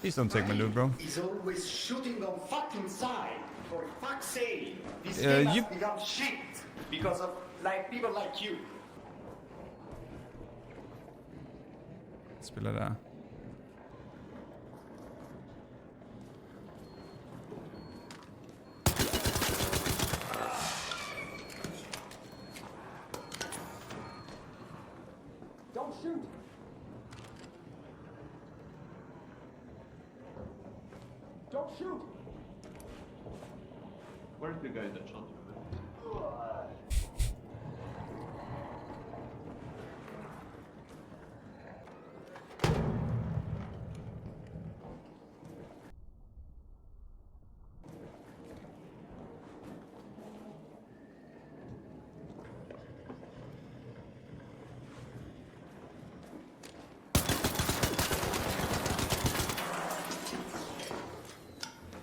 Please don't take my loot, bro. He's always shooting on fucking side. For fuck's sake. This Uh, game you- has become shit because of people like you. Spiller der. Don't shoot. Don't shoot. Where's the guy that shot you?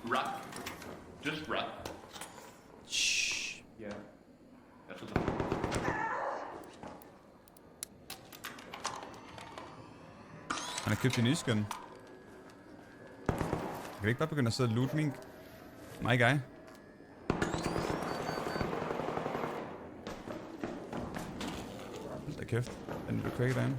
Run. Just run. Shh. Yeah. That's what the... Han har købt en isgun. Jeg kan ikke bare begynde at sidde og loot min... My guy. Hold da kæft. Den blev cracket derinde.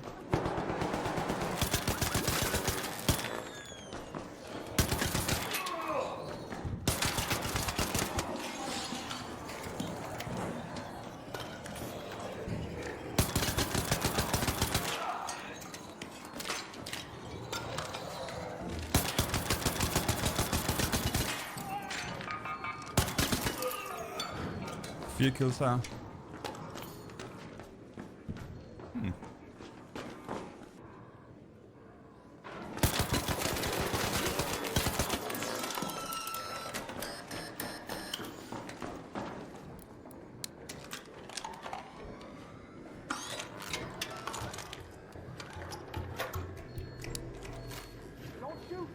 Fire kills her. Don't shoot.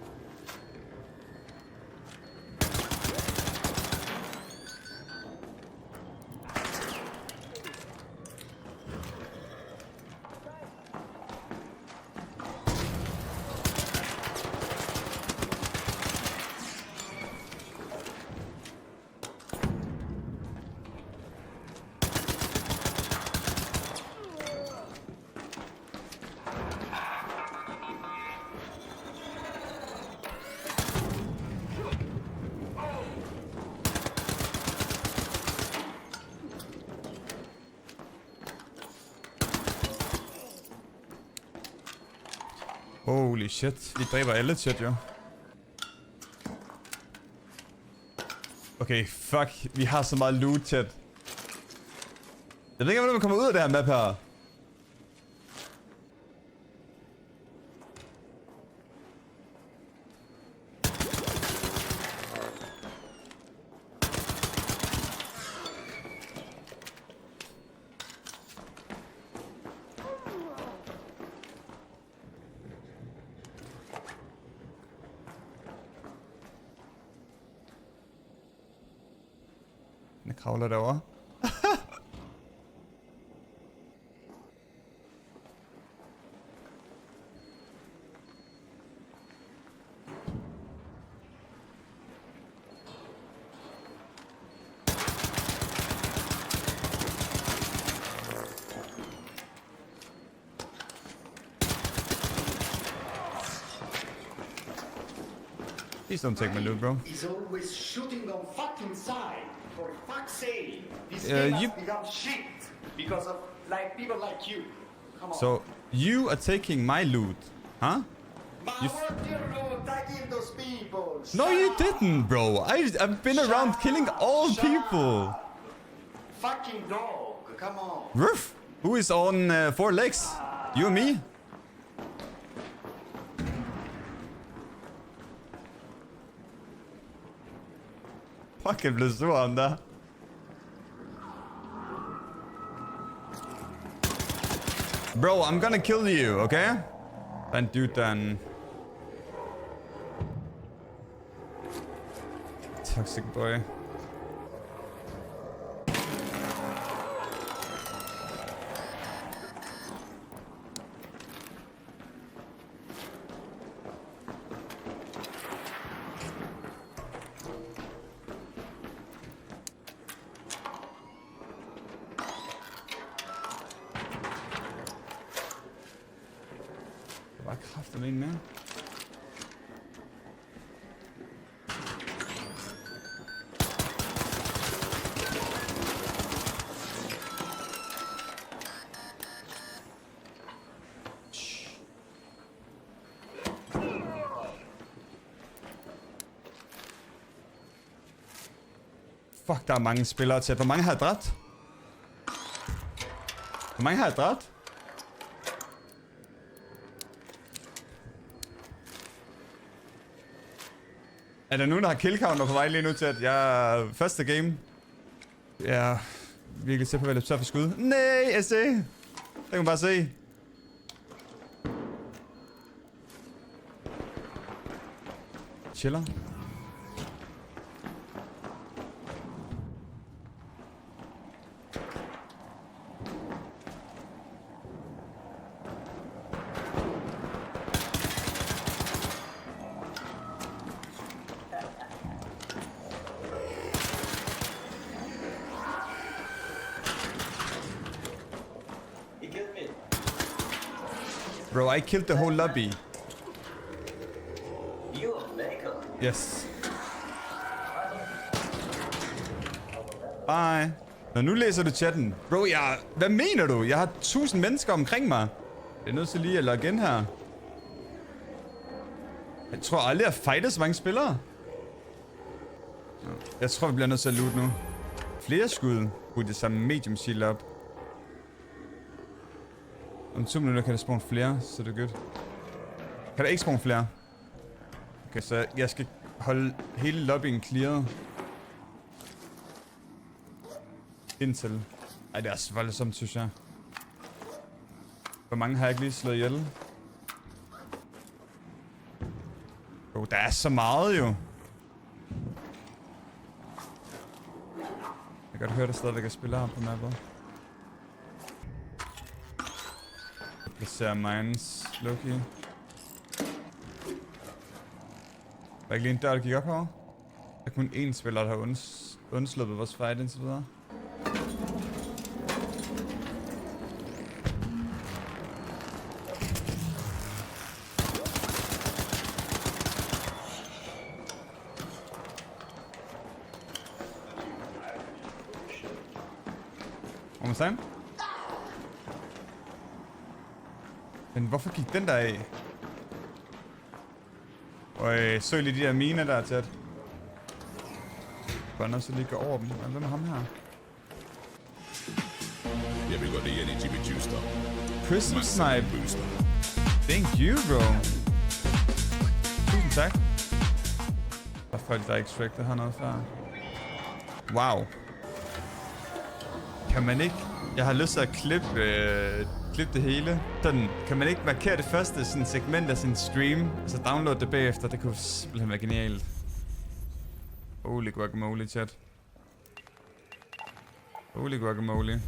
Holy shit. Vi dræber alle shit, jo. Okay, fuck. Vi har så meget loot, chat. Jeg ved ikke, hvordan man kommer ud af det her map her. Den kravler derovre. Please don't take my loot, bro. He's always shooting on fucking side. For fuck's sake. This Uh, game you- has become shit because of people like you. Come on. So, you are taking my loot, huh? But you what do you do? Tagging those people. No, Shut you up. didn't, bro. I've been around killing all Shut people. up. Fucking dog. Come on. Roof, who is on 4 legs? You and me? Fucking blev sur ham der. Bro, I'm gonna kill you, okay? Den dude, den... Toxic boy. Bare kræfter med en mere. Fuck, der er mange spillere til. Hvor mange har jeg dræbt? Hvor mange har jeg dræbt? Er der nogen, der har killcounter på vej lige nu til, at jeg er første game? Jeg er virkelig tæt på at løbe tør for skud. Nej, SC! Det kan man bare se. Chiller. He killed me. Bro, I killed the whole lobby. You are Michael. Yes. Bye. Nå, nu læser du chatten. Bro, hvad mener du? Jeg har 1000 mennesker omkring mig. Jeg er nødt til lige at logge ind her. Jeg tror aldrig, jeg fighter så mange spillere. Jeg tror, vi bliver nødt til at loot nu. Flere skud. Putte det samme medium shield op. Om 2 minutter kan der spawn flere, så det er godt. Kan der ikke spawn flere? Okay, så jeg skal holde hele lobbyen clearet. Indtil. Ej, det er så voldsomt, synes jeg. Hvor mange har jeg ikke lige slået ihjel? Jo, der er så meget jo. Jeg kan godt høre, der stadigvæk er spillere på mappet. Jeg placerer mines, Loki. Der er ikke lige en dør, der gik op herovre? Der er kun én spiller, der har undsluppet vores fight indtil videre. One more time. Men hvorfor gik den der af? Øj, så lige de der miner der tæt. Bare nødt til lige at gå over dem. Hvem er ham her? Jeg vil godt lide energy booster. Prison Snipe. Booster. Thank you, bro. Tusind tak. Der er folk, der extracter hernede før. Wow. Kan man ikke... Jeg har lyst til at klippe det hele. Sådan, kan man ikke markere det første sådan, segment af sin stream, og så downloade det bagefter? Det kunne simpelthen være genialt. Holy guacamole, chat. Holy guacamole.